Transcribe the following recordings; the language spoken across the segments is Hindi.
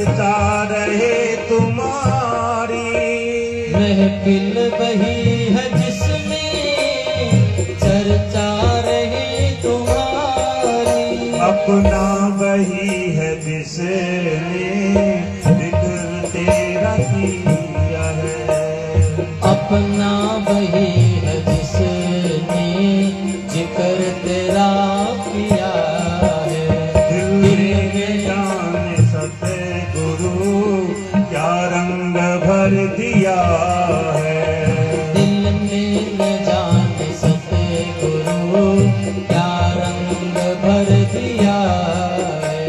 चर्चा रहे तुम्हारी। महफिल वही है जिसमें चर्चा रहे तुम्हारी। अपना वही है जिसने जिक्र तेरा किया है। अपना वही है जिसने जिक्र तेरा किया है। दिल में जाने सतगुरु क्या रंग भर दिया है। दिल में न जाने सतगुरु क्या रंग भर दिया है।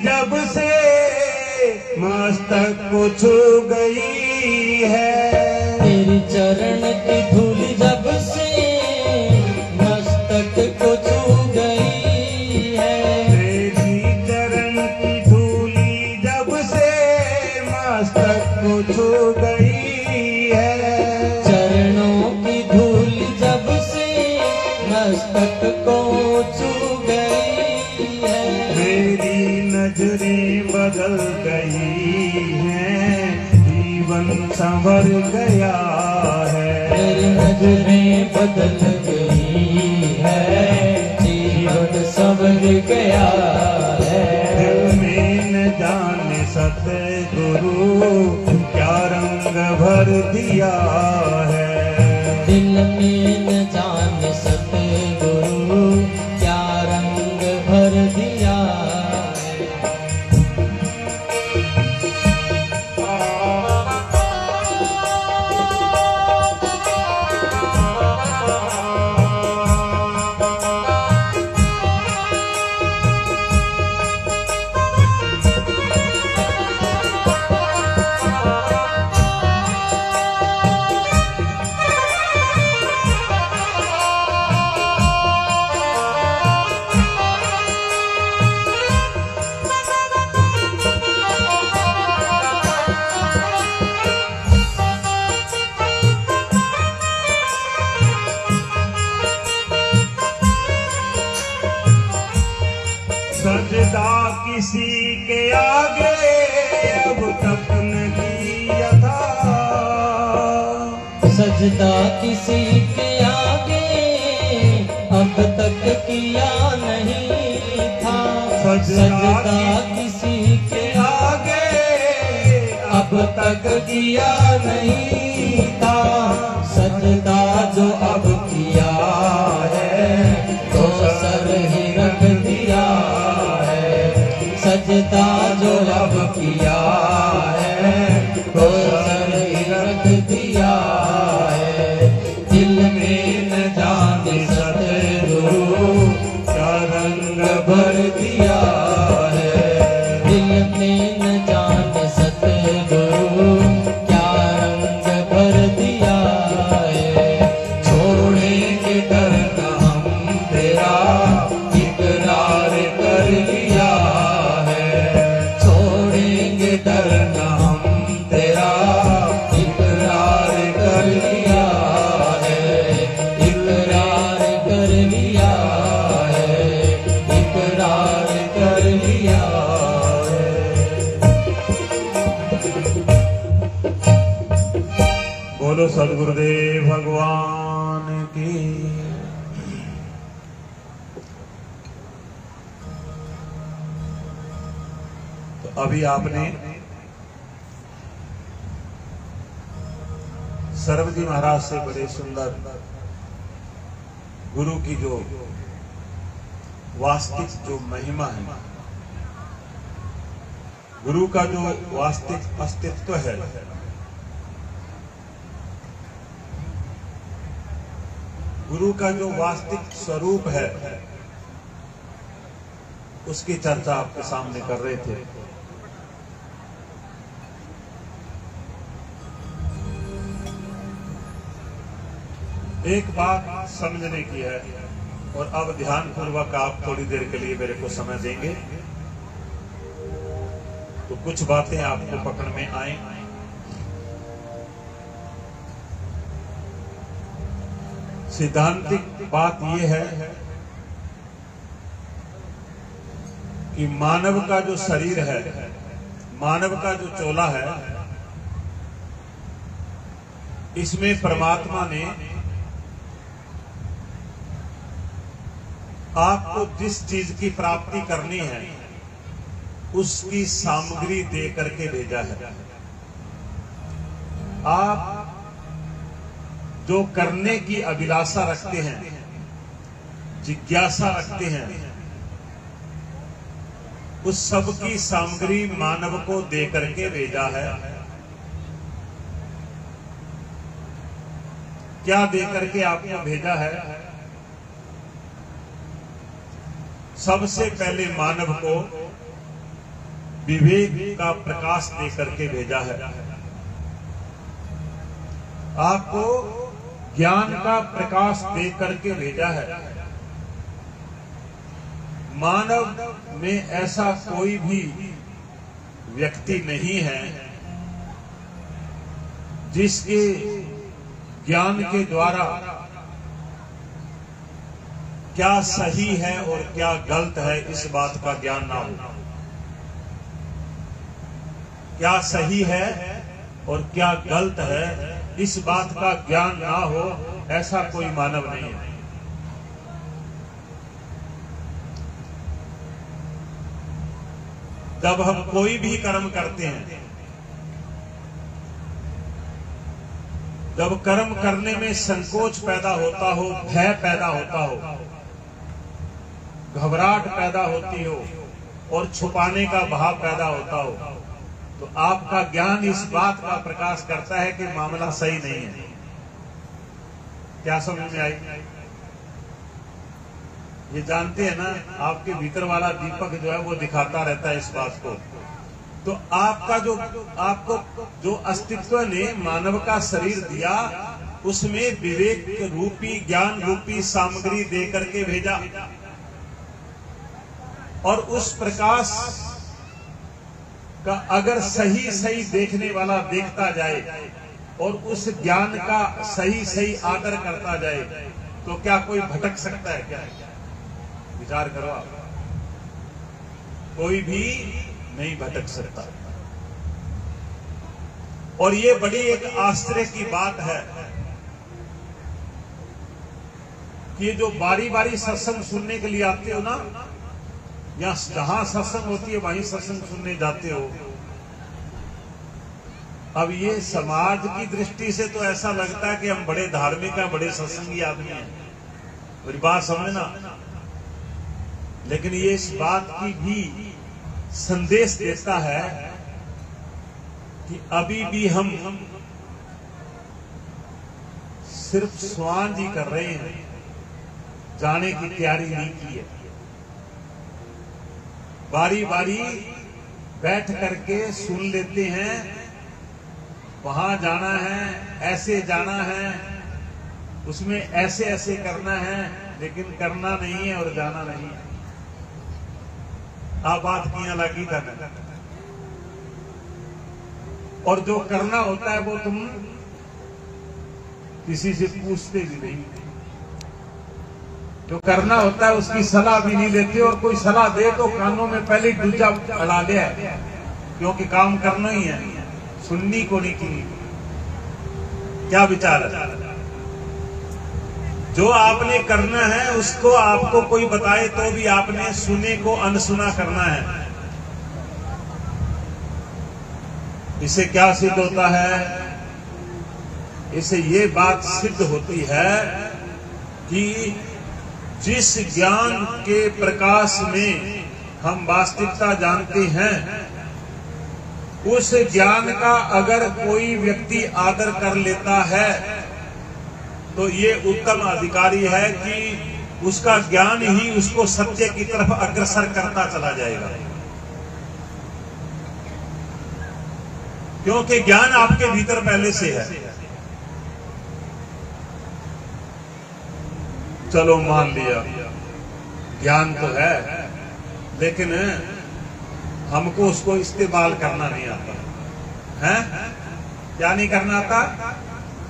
जब से मस्तक को छू गई है। तेरी चरण की धूल जब से मस्तक को छू गई है। तेरी चरण की धूली जब से मस्तक को छू गई है। चरणों की धूल जब से मस्तक को छू गई है। मेरी नजरें बदल गई हैं, जीवन संवर गया है। मेरी नजरें बदल गई है, जीवन संवर गया है। दिल में न जाने सतगुरु क्या रंग भर दिया है। दिल में न जाने सतगुरु क्या रंग भर दिया है। सजदा किसी के आगे अब तक न किया था। सजदा किसी के आगे अब तक किया नहीं था। सजदा किसी के आगे अब तक किया नहीं था। सजदा जो अब किया है तो सर ही रख दिया है। सजदा जो अब किया है तो सर ही रख दिया है। दिल में न जाने सतगुरु क्या रंग भर दिया है। दिल में न जाने सतगुरु क्या रंग भर दिया है। छोड़ेंगे डरना हम तेरा इकरार कर लिया है। छोड़ेंगे डरना हम तेरा इकरार कर लिया है। इकरार कर लिया है। इकरार कर लिया है। बोलो सद्गुरुदेव भगवान की। तो अभी आपने सर्वजी महाराज से बड़े सुंदर गुरु की जो वास्तविक जो महिमा है, गुरु का जो वास्तविक अस्तित्व है, गुरु का जो वास्तविक स्वरूप है, उसकी चर्चा आपके सामने कर रहे थे। एक बात समझने की है, और अब ध्यान पूर्वक आप थोड़ी देर के लिए मेरे को समय देंगे तो कुछ बातें आपको पकड़ में आए। सिद्धांतिक बात यह है कि मानव का जो शरीर है, मानव का जो चोला है, इसमें परमात्मा ने आपको जिस चीज की प्राप्ति करनी है उसकी सामग्री दे करके भेजा है। आप जो करने की अभिलाषा रखते हैं, जिज्ञासा रखते हैं, उस सब की सामग्री मानव को दे करके भेजा है। क्या दे करके आपको भेजा है? सबसे पहले मानव को विवेक का प्रकाश दे करके भेजा है। आपको ज्ञान का प्रकाश दे करके भेजा है। मानव में ऐसा कोई भी व्यक्ति नहीं है जिसके ज्ञान के द्वारा क्या सही है और क्या गलत है इस बात का ज्ञान ना हो। क्या सही है और क्या गलत है इस बात का ज्ञान ना हो, ऐसा कोई मानव नहीं है। जब हम कोई भी कर्म करते हैं, जब कर्म करने में संकोच पैदा होता हो, भय पैदा होता हो, घबराहट पैदा होती हो और छुपाने का भाव पैदा होता हो, तो आपका ज्ञान इस बात का प्रकाश करता है कि मामला सही नहीं है। क्या समझ में आई? ये जानते हैं ना, आपके भीतर वाला दीपक जो है वो दिखाता रहता है इस बात को। तो आपको जो अस्तित्व ने मानव का शरीर दिया, उसमें विवेक रूपी, ज्ञान रूपी सामग्री दे करके भेजा। और उस प्रकाश का अगर सही सही देखने वाला देखता जाए और उस ज्ञान का सही सही आदर करता जाए, तो क्या कोई भटक सकता है? क्या विचार करो आप। कोई भी नहीं भटक सकता। और ये बड़ी एक आश्चर्य की बात है कि जो बारी बारी सत्संग सुनने के लिए आते हो ना, या जहां सत्संग होती है वहीं सत्संग सुनने जाते हो, अब ये समाज की दृष्टि से तो ऐसा लगता है कि हम बड़े धार्मिक हैं, बड़े सत्संगी आदमी हैं। मेरी बात समझना। लेकिन ये इस बात की भी संदेश देता है कि अभी भी हम सिर्फ स्वान जी कर रहे हैं, जाने की तैयारी नहीं की है। बारी बारी बैठ करके सुन लेते हैं, वहां जाना है, ऐसे जाना है, उसमें ऐसे ऐसे करना है, लेकिन करना नहीं है और जाना नहीं है। आप बात किया लगी था ना। और जो करना होता है वो तुम किसी से पूछते भी नहीं। जो करना होता है उसकी सलाह भी नहीं लेते, और कोई सलाह दे तो कानों में पहले ही दूजा अड़ा ले, क्योंकि काम करना ही है, सुननी को नहीं की। क्या विचार है? जो आपने करना है उसको आपको कोई बताए तो भी आपने सुने को अनसुना करना है। इससे क्या सिद्ध होता है? इससे ये बात सिद्ध होती है कि जिस ज्ञान के प्रकाश में हम वास्तविकता जानते हैं, उस ज्ञान का अगर कोई व्यक्ति आदर कर लेता है तो ये उत्तम अधिकारी है कि उसका ज्ञान ही उसको सत्य की तरफ अग्रसर करता चला जाएगा, क्योंकि ज्ञान आपके भीतर पहले से है। चलो मान लिया ज्ञान तो है, लेकिन हमको उसको इस्तेमाल करना नहीं आता है। क्या नहीं करना आता?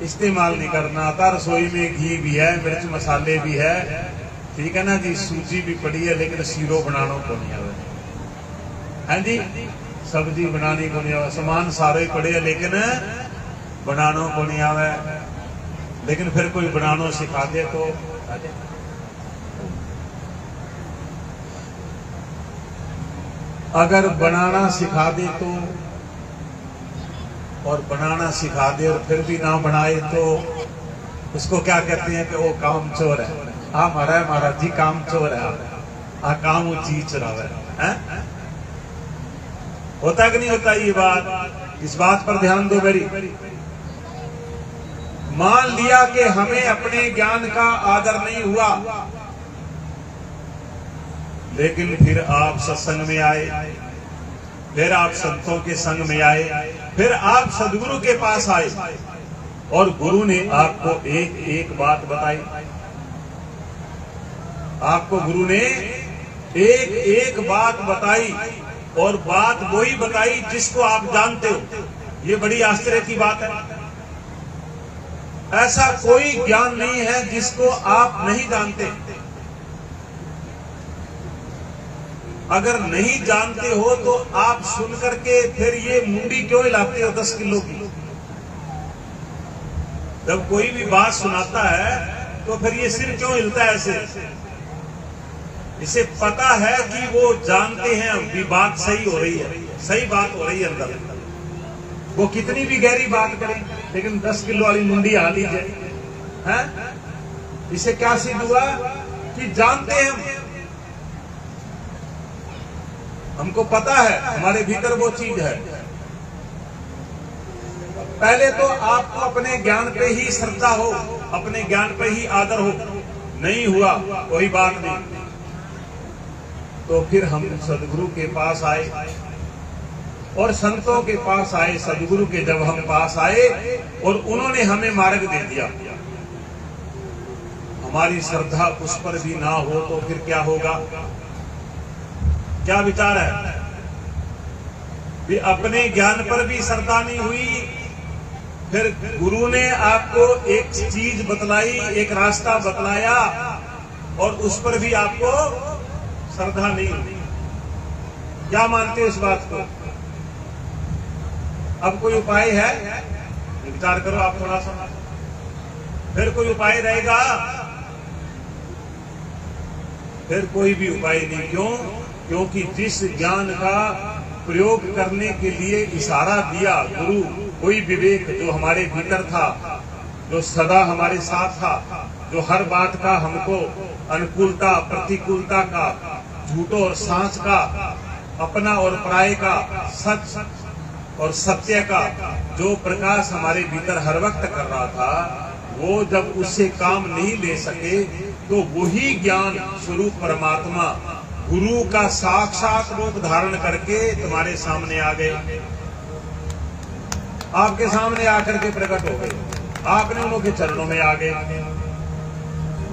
इस्तेमाल नहीं करना आता। रसोई में घी भी है, मिर्च मसाले भी है, ठीक है ना जी, सूजी भी पड़ी है, लेकिन सीरो बनाना को नहीं आवे है जी, सब्जी बनानी को नहीं आवे, सामान सारे पड़े है लेकिन बनाना को नहीं आवे। लेकिन फिर कोई बनाना सिखा दे तो अगर बनाना सिखा दे तो, और बनाना सिखा दे और फिर भी ना बनाए तो उसको क्या कहते हैं कि वो काम चोर है। हमारा महाराज जी काम चोर है, काम ची चुरावे है। होता कि नहीं होता ये बात? इस बात पर ध्यान दो मेरी। मान लिया कि हमें अपने ज्ञान का आदर नहीं हुआ, लेकिन फिर आप सत्संग में आए, फिर आप संतों के संग में आए, फिर आप सदगुरु के पास आए और गुरु ने आपको एक एक बात बताई। आपको गुरु ने एक एक बात बताई, और बात वही बताई जिसको आप जानते हो। ये बड़ी आश्चर्य की बात है। ऐसा कोई ज्ञान नहीं है जिसको आप नहीं जानते। अगर नहीं जानते हो तो आप सुन करके फिर ये मुंडी क्यों हिलाते हो 10 किलो की? जब कोई भी बात सुनाता है तो फिर ये सिर क्यों हिलता है ऐसे? इसे पता है कि वो जानते हैं कि बात सही हो रही है, सही बात हो रही है अंदर। वो कितनी भी गहरी बात करें, लेकिन 10 किलो वाली मुंडी आ लीजिए है। इसे क्या सिद्ध हुआ कि जानते हैं हमको पता है, हमारे भीतर वो चीज है। पहले तो आपको अपने ज्ञान पे ही श्रद्धा हो, अपने ज्ञान पे ही आदर हो। नहीं हुआ कोई बात नहीं, तो फिर हम सदगुरु के पास आए और संतों के पास आए। सदगुरु के जब हम पास आए और उन्होंने हमें मार्ग दे दिया, हमारी श्रद्धा उस पर भी ना हो तो फिर क्या होगा? क्या विचार है कि अपने ज्ञान पर भी श्रद्धा नहीं हुई, फिर गुरु ने आपको एक चीज बतलाई, एक रास्ता बतलाया और उस पर भी आपको श्रद्धा नहीं हुई। क्या मानते हो इस बात को? अब कोई उपाय है? विचार करो आप थोड़ा सा। फिर कोई उपाय रहेगा? फिर कोई भी उपाय नहीं। क्यों? क्योंकि जिस ज्ञान का प्रयोग करने के लिए इशारा दिया गुरु, कोई विवेक जो हमारे भीतर था, जो सदा हमारे साथ था, जो हर बात का हमको अनुकूलता प्रतिकूलता का, झूठो और सांच का, अपना और पराये का, सच और सत्य का जो प्रकाश हमारे भीतर हर वक्त कर रहा था, वो जब उससे काम नहीं ले सके तो वही ज्ञान स्वरूप परमात्मा गुरु का साक्षात रूप धारण करके तुम्हारे सामने आ गए, आपके सामने आकर के प्रकट हो गए, आपने उनके चरणों में आ गए।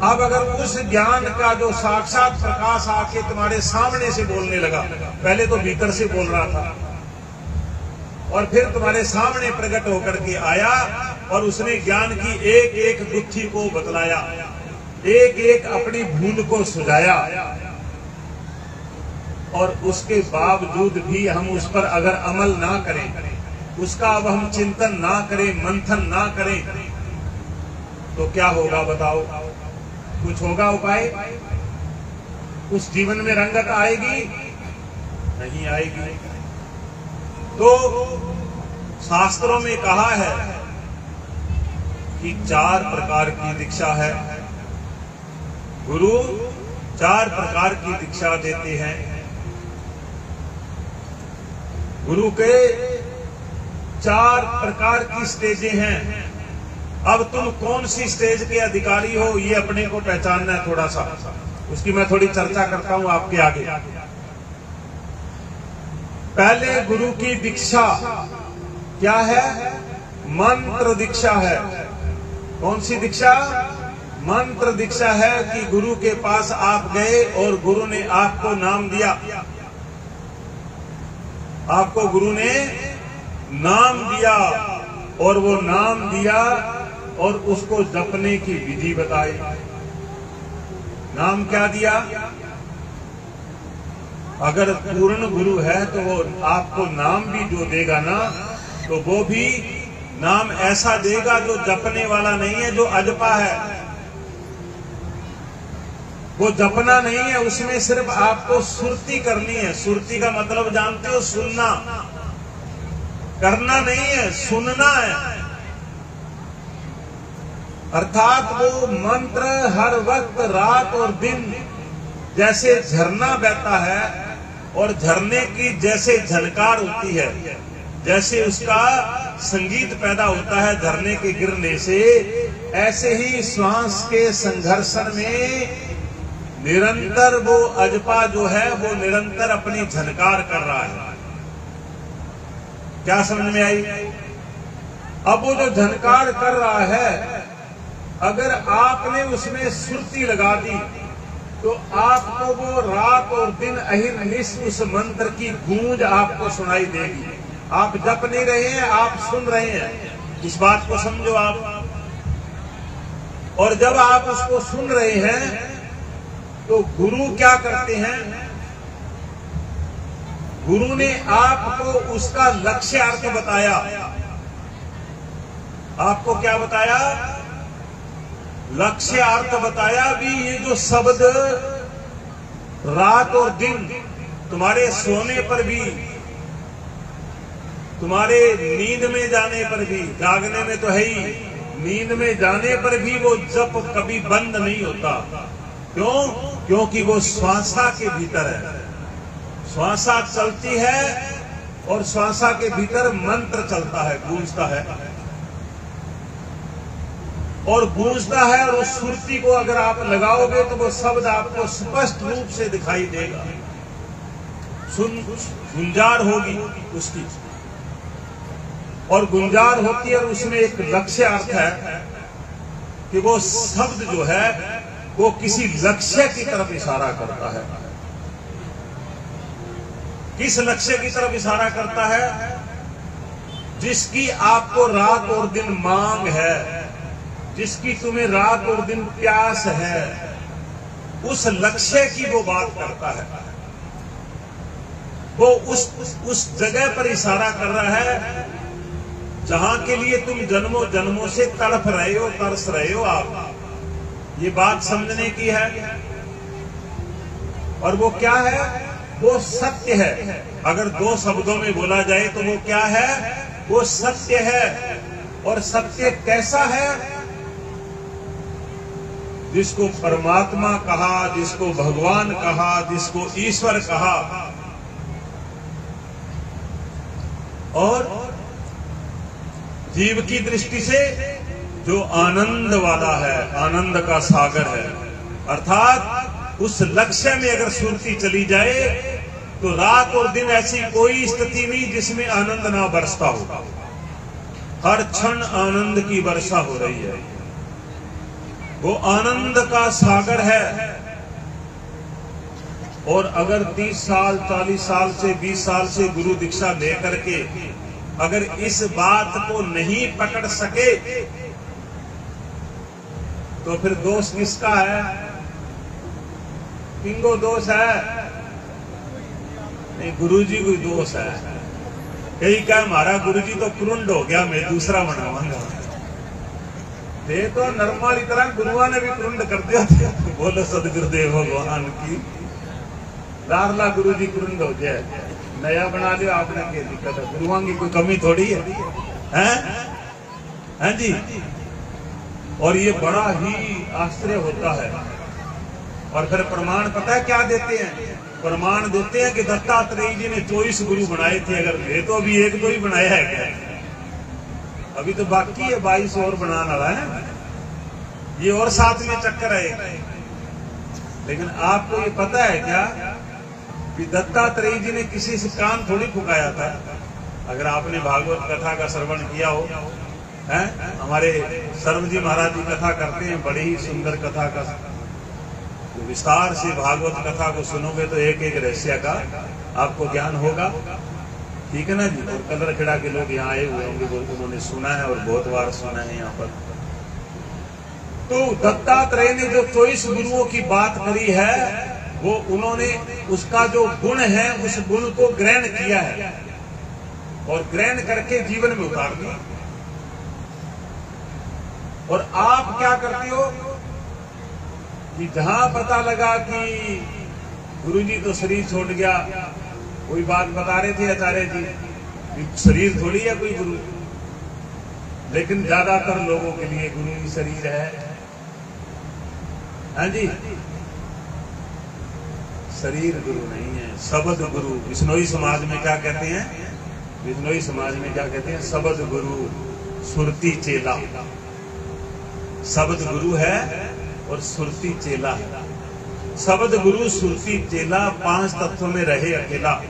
अब अगर उस ज्ञान का जो साक्षात प्रकाश आके तुम्हारे सामने से बोलने लगा, पहले तो भीतर से बोल रहा था और फिर तुम्हारे सामने प्रकट होकर के आया और उसने ज्ञान की एक एक गुत्थी को बतलाया, एक एक अपनी भूल को सुझाया, और उसके बावजूद भी हम उस पर अगर अमल ना करें, उसका अब हम चिंतन ना करें, मंथन ना करें, तो क्या होगा बताओ? कुछ होगा उपाय? उस जीवन में रंगत आएगी? नहीं आएगी। तो शास्त्रों में कहा है कि 4 प्रकार की दीक्षा है। गुरु, 4 प्रकार की दीक्षा देते हैं। गुरु के 4 प्रकार की स्टेजें हैं। अब तुम कौन सी स्टेज के अधिकारी हो, ये अपने को पहचानना है थोड़ा सा। उसकी मैं थोड़ी चर्चा करता हूं आपके आगे। पहले गुरु की दीक्षा क्या है? मंत्र दीक्षा है। कौन सी दीक्षा? मंत्र दीक्षा है कि गुरु के पास आप गए और गुरु ने आपको नाम दिया। आपको गुरु ने नाम दिया और वो नाम दिया और उसको जपने की विधि बताई। नाम क्या दिया? अगर पूर्ण गुरु है तो वो आपको नाम भी जो देगा ना, तो वो भी नाम ऐसा देगा जो जपने वाला नहीं है, जो अजपा है। वो जपना नहीं है, उसमें सिर्फ आपको सुरती करनी है। सुरती का मतलब जानते हो? सुनना। करना नहीं है, सुनना है। अर्थात वो मंत्र हर वक्त रात और दिन जैसे झरना बहता है और झरने की जैसे झनकार होती है, जैसे उसका संगीत पैदा होता है झरने के गिरने से, ऐसे ही श्वास के संघर्षण में निरंतर वो अजपा जो है वो निरंतर अपनी झनकार कर रहा है। क्या समझ में आई? अब वो जो झनकार कर रहा है, अगर आपने उसमें सुरती लगा दी तो आपको वो रात और दिन अहिर्निश उस मंत्र की गूंज आपको सुनाई देगी। आप जप नहीं रहे हैं, आप सुन रहे हैं। इस बात को समझो आप। और जब आप उसको सुन रहे हैं तो गुरु क्या करते हैं? गुरु ने आपको उसका लक्ष्यार्थ बताया। आपको क्या बताया? लक्ष्यार्थ बताया भी। ये जो शब्द रात और दिन, तुम्हारे सोने पर भी, तुम्हारे नींद में जाने पर भी, जागने में तो है ही, नींद में जाने पर भी वो जप कभी बंद नहीं होता। क्यों? क्योंकि वो श्वासा के भीतर है। श्वासा चलती है और श्वासा के भीतर मंत्र चलता है, गूंजता है और गूंजता है। और उस सुरती को अगर आप लगाओगे तो वो शब्द आपको स्पष्ट रूप से दिखाई देगा। गुंजार होगी उसकी, और गुंजार होती है और उसमें एक लक्ष्य अर्थ है कि वो शब्द जो है वो किसी लक्ष्य की तरफ इशारा करता है। किस लक्ष्य की तरफ इशारा करता है? जिसकी आपको रात और दिन मांग है, जिसकी तुम्हें रात और दिन प्यास है, उस लक्ष्य की वो बात करता है। वो उस जगह पर इशारा कर रहा है जहां के लिए तुम जन्मों जन्मों से तड़प रहे हो, तरस रहे हो। आप ये बात समझने की है। और वो क्या है? वो सत्य है। अगर 2 शब्दों में बोला जाए तो वो क्या है? वो सत्य है। और सत्य कैसा है? जिसको परमात्मा कहा, जिसको भगवान कहा, जिसको ईश्वर कहा, और जीव की दृष्टि से जो आनंद वाला है, आनंद का सागर है। अर्थात उस लक्ष्य में अगर सुरती चली जाए तो रात और दिन ऐसी कोई स्थिति नहीं जिसमें आनंद ना बरसता हो। हर क्षण आनंद की वर्षा हो रही है। वो आनंद का सागर है। और अगर 30 साल, 40 साल से, 20 साल से गुरु दीक्षा लेकर के अगर इस बात को नहीं पकड़ सके तो फिर दोष किसका है? किंगो दोष है? नहीं, गुरुजी को दोष है। कई क्या हमारा गुरुजी तो क्रुंड हो गया, मैं दूसरा बनाऊंगा। ये तो नरमाल तरह गुरुआ ने भी क्रुंड कर दिया था। बोलो सदगुरुदेव भगवान की। लारला गुरुजी क्रुंड हो जाए, नया बना लिया आपने, क्या दिक्कत है? गुरुआ की कोई कमी थोड़ी है, हैं जी? और ये बड़ा ही आश्चर्य होता है और फिर प्रमाण पता है क्या देते हैं? प्रमाण देते हैं कि दत्तात्रेय जी ने 24 गुरु बनाए थे। अगर थे तो अभी एक दो ही बनाया है क्या? अभी तो बाकी है 22 और बनाने वाला है। ये और साथ में चक्कर है। लेकिन आपको ये पता है क्या कि दत्तात्रेय जी ने किसी से कान थोड़ी फुकाया था। अगर आपने भागवत कथा का श्रवण किया हो, है हमारे सर्व जी महाराज जी कथा करते हैं, बड़ी ही सुंदर कथा का विस्तार से भागवत कथा को सुनोगे तो एक एक रहस्य का आपको ज्ञान होगा। ठीक है ना जी। और कलरखेड़ा के लोग यहाँ आए हुए होंगे, उन्होंने सुना है और बहुत बार सुना है यहाँ पर। तो दत्तात्रेय ने जो 24 गुरुओं की बात करी है, वो उन्होंने उसका जो गुण है उस गुण को ग्रहण किया है और ग्रहण करके जीवन में उतार दिया। और आप क्या करते हो कि जहां पता लगा कि गुरुजी तो शरीर छोड़ गया, कोई बात बता रहे थे आचार्य जी कि शरीर थोड़ी है कोई गुरु, लेकिन ज्यादातर लोगों के लिए गुरु ही शरीर है। हाँ जी, शरीर गुरु नहीं है, शब्द गुरु। बिश्नोई समाज में क्या कहते हैं? बिश्नोई समाज में क्या कहते हैं? शब्द गुरु, सुरती चेला। शब्द गुरु है और सुरती चेला है। शब्द गुरु सुरती चेला 5 तत्वों में रहे अकेला।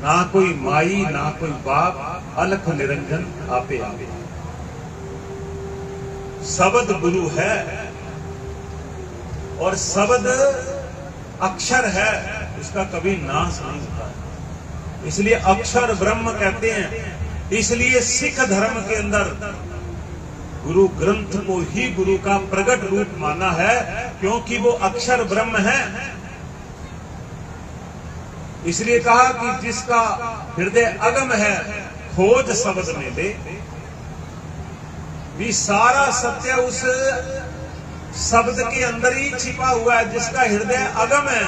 ना कोई माई ना कोई बाप, अलख निरंजन आपे आपे। शब्द गुरु है और शब्द अक्षर है, उसका कभी नाश नहीं होता। इसलिए अक्षर ब्रह्म कहते हैं। इसलिए सिख धर्म के अंदर गुरु ग्रंथ को ही गुरु का प्रगट रूप माना है, क्योंकि वो अक्षर ब्रह्म है। इसलिए कहा कि जिसका हृदय अगम है खोज शब्द में ले। भी सारा सत्य उस शब्द के अंदर ही छिपा हुआ है, जिसका हृदय अगम है।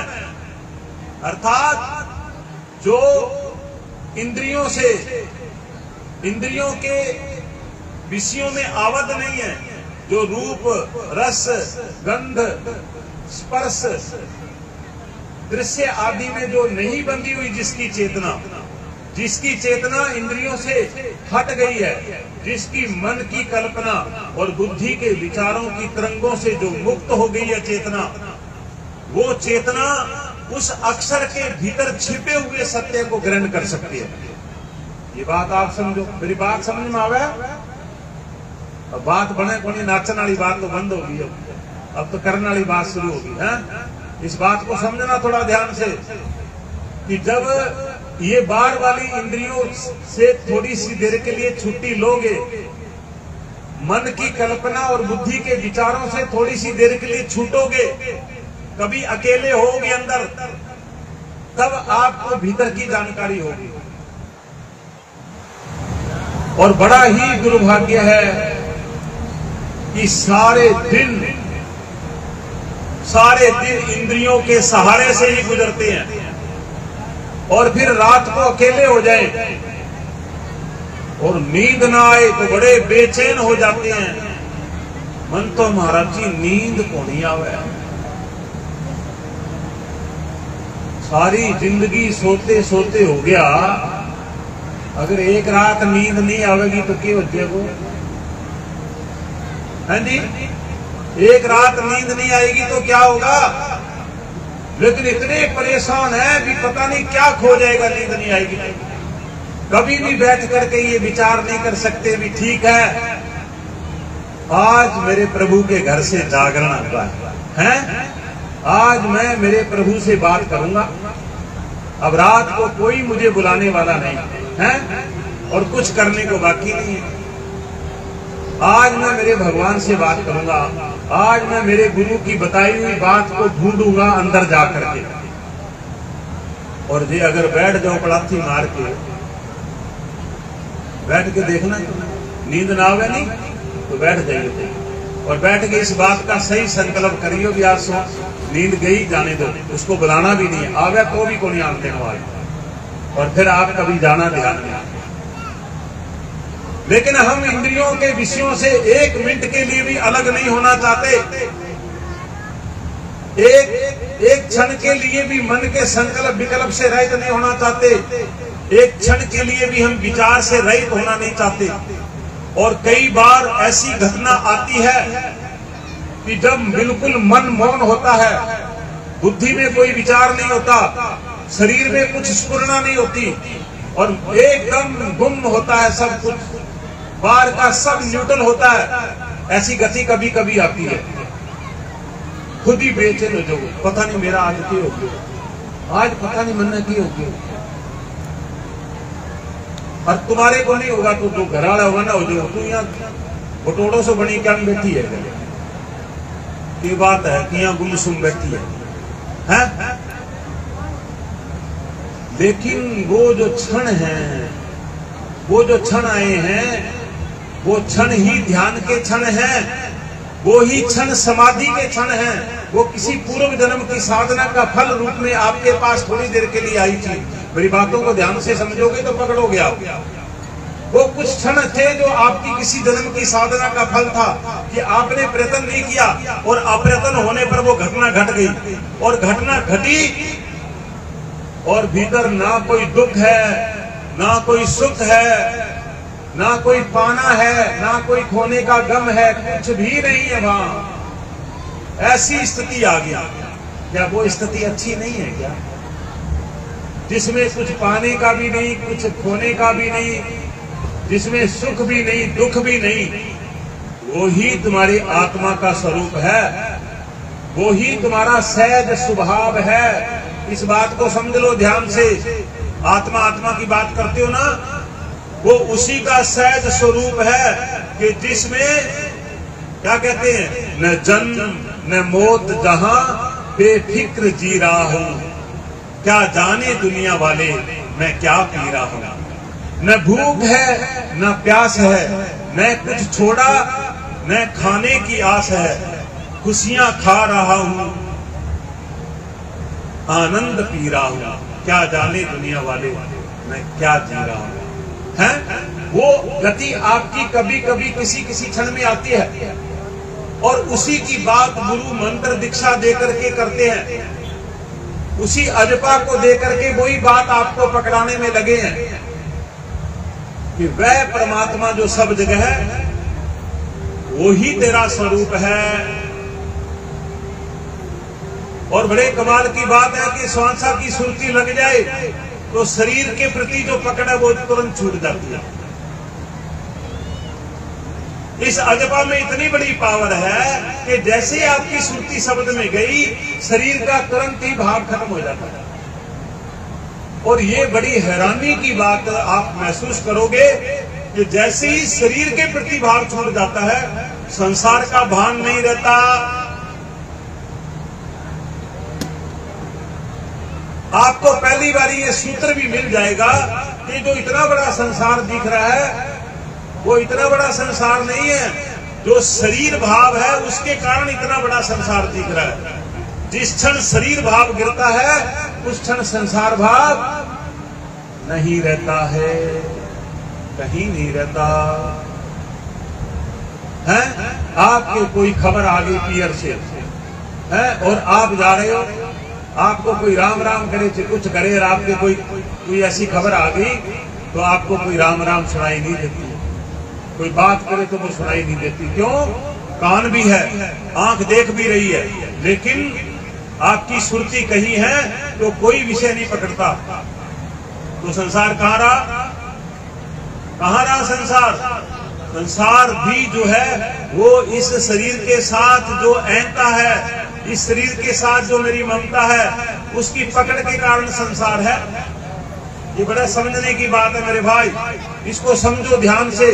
अर्थात जो इंद्रियों के विषयों में आबद्ध नहीं है, जो रूप रस गंध स्पर्श दृश्य आदि में जो नहीं बंधी हुई, जिसकी चेतना इंद्रियों से हट गई है, जिसकी मन की कल्पना और बुद्धि के विचारों की तरंगों से जो मुक्त हो गई है चेतना, वो चेतना उस अक्षर के भीतर छिपे हुए सत्य को ग्रहण कर सकती है। ये बात आप समझो। मेरी बात समझ में आवे? अब बात बने कोनी नाचन वाली बात तो बंद होगी, अब तो करने वाली बात शुरू होगी है। इस बात को समझना थोड़ा ध्यान से कि जब ये बाहर वाली इंद्रियों से थोड़ी सी देर के लिए छुट्टी लोगे, मन की कल्पना और बुद्धि के विचारों से थोड़ी सी देर के लिए छूटोगे, कभी अकेले होगे अंदर, तब आपको भीतर की जानकारी होगी। और बड़ा ही दुर्भाग्य है कि सारे दिन इंद्रियों के सहारे से ही गुजरते हैं और फिर रात को अकेले हो जाए और नींद ना आए तो बड़े बेचैन हो जाते हैं। मन तो महाराज जी नींद को नहीं आवे। सारी जिंदगी सोते सोते हो गया, अगर एक रात नींद नहीं आवेगी तो क्या हो जाएगा? है जी, एक रात नींद नहीं आएगी तो क्या होगा? लेकिन इतने परेशान है कि पता नहीं क्या खो जाएगा, नींद नहीं आएगी। कभी भी बैठ करके ये विचार नहीं कर सकते भी ठीक है आज मेरे प्रभु के घर से जागरण हुआ है, आज मैं मेरे प्रभु से बात करूंगा। अब रात को कोई मुझे बुलाने वाला नहीं है और कुछ करने को बाकी नहीं है। आज मैं मेरे भगवान से बात करूंगा, आज मैं मेरे गुरु की बताई हुई बात को ढूंढूंगा अंदर जाकर के। और ये अगर बैठ जाओ पड़ाथी मार के, बैठ के देखना, नींद ना आवे नहीं तो बैठ जाइए और बैठ के इस बात का सही संकल्प करियो कि आज सो नींद गई जाने दो, उसको बुलाना भी नहीं, आवे तो भी को नहीं आने देने वाले, और फिर आप कभी जाना ध्यान में। लेकिन हम इंद्रियों के विषयों से 1 मिनट के लिए भी अलग नहीं होना चाहते। एक क्षण के लिए भी मन के संकल्प विकल्प से रहित नहीं होना चाहते, एक क्षण के लिए भी हम विचार से रहित होना नहीं चाहते। और कई बार ऐसी घटना आती है कि जब बिल्कुल मन मौन होता है, बुद्धि में कोई विचार नहीं होता, शरीर में कुछ स्फुरना नहीं होती और एकदम गुम होता है सब कुछ, बाहर का सब न्यूट्रल होता है। ऐसी गति कभी कभी आती है, खुद ही बेचैन हो जाओ, पता नहीं मेरा आज की होगी, आज पता नहीं मन की होगी। और तुम्हारे को नहीं होगा तो जो घर वाला होगा ना हो जाओ, तू यहाँ बटोड़ों से बनी क्या बैठी है, ये बात है कि यहाँ गुमसुम बैठी है? लेकिन वो जो क्षण है, वो जो क्षण आए हैं, वो क्षण ही ध्यान के क्षण हैं, वो ही क्षण समाधि के क्षण हैं। वो किसी पूर्व जन्म की साधना का फल रूप में आपके पास थोड़ी देर के लिए आई थी। मेरी बातों को ध्यान से समझोगे तो पकड़ोगे आप। वो कुछ क्षण थे जो आपकी किसी जन्म की साधना का फल था कि आपने प्रयत्न नहीं किया और अप्रयत्न होने पर वो घटना घट गई। और घटना घटी और भीतर ना कोई दुख है, ना कोई सुख है, ना कोई पाना है, ना कोई खोने का गम है, कुछ भी नहीं है वहां। ऐसी स्थिति आ गया। क्या वो स्थिति अच्छी नहीं है क्या? जिसमें कुछ पाने का भी नहीं, कुछ खोने का भी नहीं, जिसमें सुख भी नहीं, दुख भी नहीं, वो ही तुम्हारी आत्मा का स्वरूप है, वो ही तुम्हारा सहज स्वभाव है। इस बात को समझ लो ध्यान से। आत्मा आत्मा की बात करते हो ना, वो उसी का सहज स्वरूप है कि जिसमें क्या कहते हैं, न जन्म न मौत, जहां बेफिक्र जी रहा हूं, क्या जाने दुनिया वाले मैं क्या पी रहा हूं। न भूख है न प्यास है, न कुछ छोड़ा न खाने की आस है, खुशियां खा रहा हूं, आनंद पी रहा हूं, क्या जाने दुनिया वाले मैं क्या जी रहा हूं। है वो गति आपकी कभी कभी किसी किसी क्षण में आती है और उसी की बात गुरु मंत्र दीक्षा देकर के करते हैं। उसी अजपा को देकर के वही बात आपको पकड़ाने में लगे हैं कि वह परमात्मा जो सब जगह है वो ही तेरा स्वरूप है। और बड़े कमाल की बात है कि श्वासा की सुर्ती लग जाए तो शरीर के प्रति जो पकड़ है वो तुरंत छूट जाती है। इस अजपा में इतनी बड़ी पावर है कि जैसे ही आपकी सुर्ती शब्द में गई, शरीर का तुरंत ही भाव खत्म हो जाता है। और ये बड़ी हैरानी की बात आप महसूस करोगे कि जैसे ही शरीर के प्रति भाव छूट जाता है, संसार का भान नहीं रहता। आपको पहली बार ये सूत्र भी मिल जाएगा कि जो इतना बड़ा संसार दिख रहा है वो इतना बड़ा संसार नहीं है, जो शरीर भाव है उसके कारण इतना बड़ा संसार दिख रहा है। जिस क्षण शरीर भाव गिरता है उस क्षण संसार भाव नहीं रहता है, कहीं नहीं रहता है। आपके कोई खबर आ गई पियर से है और आप जा रहे हो, आपको कोई राम राम करे, कुछ करे और आपके कोई ऐसी खबर आ गई तो आपको कोई राम राम सुनाई नहीं देती, कोई बात करे तो वो सुनाई नहीं देती। क्यों? कान भी है, आंख देख भी रही है, लेकिन आपकी सुरती कहीं है तो कोई विषय नहीं पकड़ता। तो संसार कहाँ रहा? कहाँ रहा संसार? संसार भी जो है वो इस शरीर के साथ जो अहंता है, इस शरीर के साथ जो मेरी ममता है, उसकी पकड़ के कारण संसार है। ये बड़ा समझने की बात है मेरे भाई, इसको समझो ध्यान से।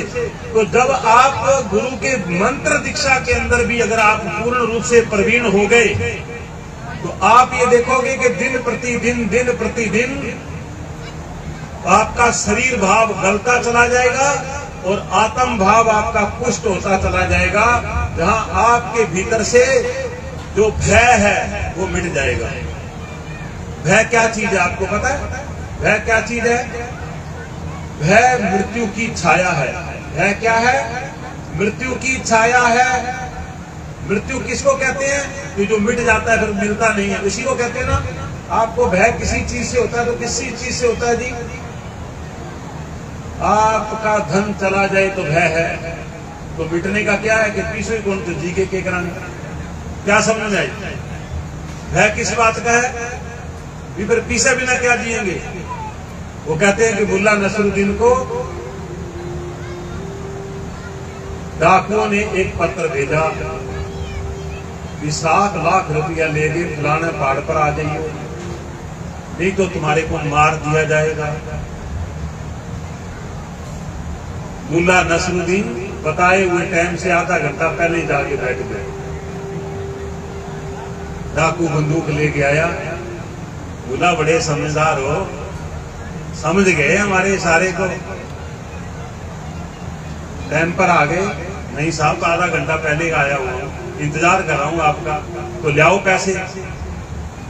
तो जब आप गुरु के मंत्र दीक्षा के अंदर भी अगर आप पूर्ण रूप से प्रवीण हो गए तो आप ये देखोगे कि दिन प्रतिदिन आपका शरीर भाव गलता चला जाएगा और आत्म भाव आपका पुष्ट होता चला जाएगा। जहां आपके भीतर से जो भय है वो मिट जाएगा। भय क्या चीज है आपको पता है? भय क्या चीज है? भय मृत्यु की छाया है। भय क्या है? मृत्यु की छाया है। मृत्यु किसको कहते हैं? कि जो मिट जाता है फिर मिलता नहीं है। इसी को कहते हैं ना, आपको भय किसी चीज से होता है तो किसी चीज से होता है जी? आपका धन चला जाए तो भय है, तो मिटने का क्या है कि पीछे कौन तो जी के कराने। क्या समझ में आई? भय किस बात का है? भी फिर पीछे बिना क्या जिएंगे? वो कहते हैं कि मुल्ला नसरुद्दीन को डाकुओं ने एक पत्र भेजा कि 7 लाख रुपया ले गए, फलाने पहाड़ पर आ जाइए, नहीं तो तुम्हारे को मार दिया जाएगा। मुल्ला नसरुद्दीन बताए हुए टाइम से आधा घंटा पहले जाके बैठ गए। डाकू बंदूक लेके आया। मुल्ला बड़े समझदार हो, समझ गए हमारे इशारे को, टाइम पर आ गए। नहीं साहब, आधा घंटा पहले आया हुआ हूं, इंतजार कर रहा हूं आपका, तो ले आओ पैसे।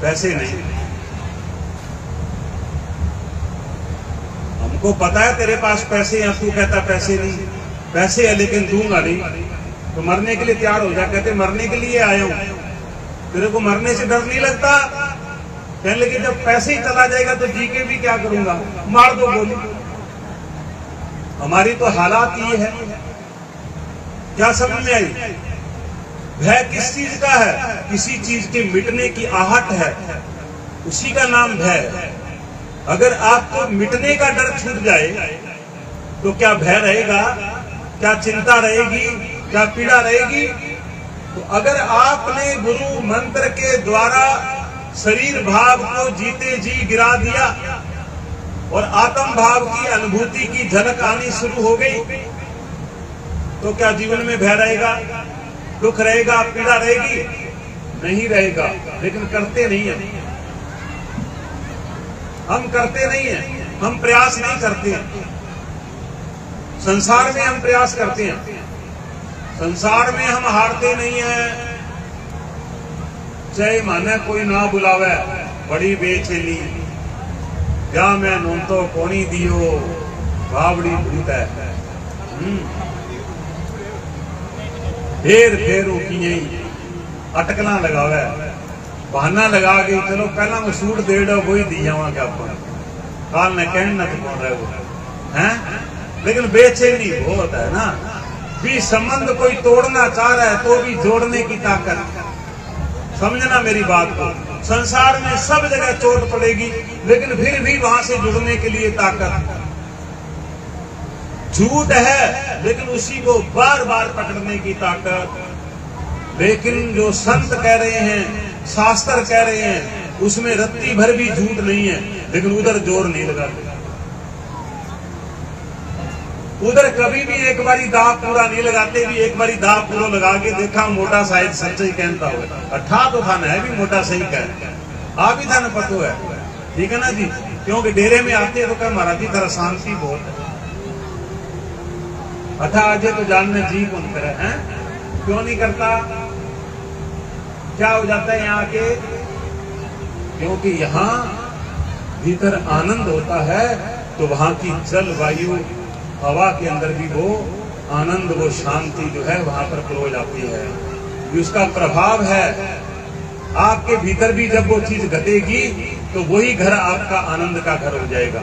पैसे नहीं, हमको पता है तेरे पास पैसे हैं, तू कहता पैसे नहीं। पैसे है लेकिन दूंगा नहीं, तो मरने के लिए तैयार हो जा। कहते मरने के लिए आया हूं, तेरे को मरने से डर नहीं लगता? कहने लगे जब पैसे ही चला जाएगा तो जी के भी क्या करूंगा, मार दो गोली। हमारी तो हालात ये है। क्या समझ में आई? भय किस चीज का है? किसी चीज के मिटने की आहट है, उसी का नाम भय है। अगर आपको मिटने का डर छूट जाए तो क्या भय रहेगा? क्या चिंता रहेगी? क्या पीड़ा रहेगी? तो अगर आपने गुरु मंत्र के द्वारा शरीर भाव को जीते जी गिरा दिया और आत्म भाव की अनुभूति की झलक आनी शुरू हो गई, तो क्या जीवन में भय रहेगा? दुख रहेगा? पीड़ा रहेगी? नहीं रहेगा। लेकिन करते नहीं है, हम करते नहीं है, हम प्रयास नहीं करते हैं। संसार में हम प्रयास करते हैं, संसार में हम हारते नहीं है। चाहे माने कोई ना बुलावे, बड़ी बेचैनी, क्या मैं नून तो कोनी दियो, बावड़ी भूत है। फेर फेरू की नहीं अटकना लगावे, बहाना लगा के चलो पहला मैं सूट दे दो, वही दी जावा क्या काल ने कहना तो कौन रहे वो है। लेकिन बेचैनी बहुत है ना, भी संबंध कोई तोड़ना चाह रहा है तो भी जोड़ने की ताकत। समझना मेरी बात को, संसार में सब जगह चोट पड़ेगी लेकिन फिर भी वहां से जुड़ने के लिए ताकत। झूठ है लेकिन उसी को बार बार पकड़ने की ताकत। लेकिन जो संत कह रहे हैं, शास्त्र कह रहे हैं, उसमें रत्ती भर भी झूठ नहीं है, लेकिन उधर जोर नहीं लगाते। उधर कभी भी एक बारी दाव पूरा नहीं लगाते, भी एक बारी दाव पूरा लगा के देखा मोटा शायद सच्चाई कहता हुआ अठा तो था ना, है भी मोटा सही कह आप ही था ना, पतो है। ठीक है ना जी, क्योंकि डेरे में आते तो क्या महाराज जी तरह शांति बहुत है। अठा आजे तो जानने जी कौन करे हैं, क्यों नहीं करता? क्या हो जाता है यहाँ के? क्योंकि यहाँ भीतर आनंद होता है तो वहां की जलवायु हवा के अंदर भी वो आनंद, वो शांति जो है वहां पर खो जाती है। उसका प्रभाव है आपके भीतर भी। जब वो चीज घटेगी तो वही घर आपका आनंद का घर हो जाएगा।